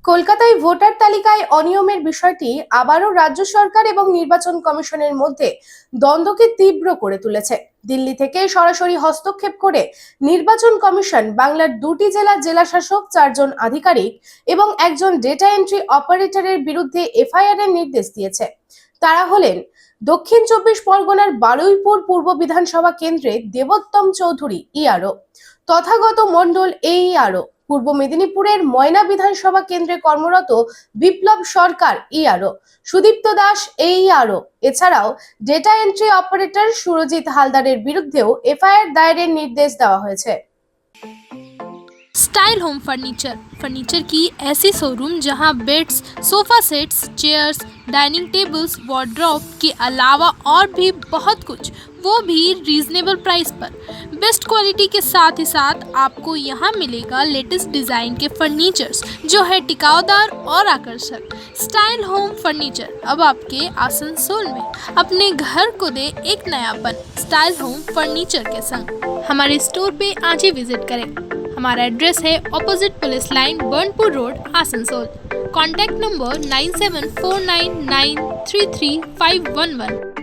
কলকাতায় ভোটার তালিকায় অনিয়মের বিষয়টি আবারও রাজ্য সরকার এবং নির্বাচন কমিশনের মধ্যে দ্বন্দ্বকে তীব্র করে তুলেছে। দিল্লি থেকে সরাসরি হস্তক্ষেপ করে নির্বাচন কমিশন বাংলার দুটি জেলার জেলাশাসক, 4 জন আধিকারিক এবং একজন ডেটা এন্ট্রি অপারেটরের বিরুদ্ধে এফআইআর এর নির্দেশ দিয়েছে। তারা হলেন দক্ষিণ 24 পরগনার বারুইপুর পূর্ব বিধানসভা কেন্দ্রে দেবোত্তম চৌধুরী ইআরও, তথাগত মণ্ডল এইআরও, পূর্ব মেদিনীপুরের ময়না বিধানসভা কেন্দ্রে কর্মরত বিপ্লব সরকার ইআরও, সুদীপ্ত দাস এইআরও, এছাড়াও ডেটা এন্ট্রি অপারেটর সুরজিৎ হালদারের বিরুদ্ধেও এফআইআর দায়েরের নির্দেশ দেওয়া হয়েছে। स्टाइल होम फर्नीचर की ऐसी शोरूम जहां beds, sofa sets, chairs, dining tables, wardrobe के अलावा और भी बहुत कुछ, वो भी रीजनेबल प्राइस पर। बेस्ट क्वालिटी के साथ ही साथ आपको यहाँ मिलेगा लेटेस्ट डिज़ाइन के फर्नीचर्स जो है टिकाऊदार और आकर्षक। स्टाइल होम फर्नीचर अब आपके आसनसोल में। अपने घर को दे एक नयापन स्टाइल होम फर्नीचर के संग। हमारे स्टोर पे आज ही विजिट करें। हमारा एड्रेस है opposite police line, Burnpur road, Asansol. Contact number 9749933511।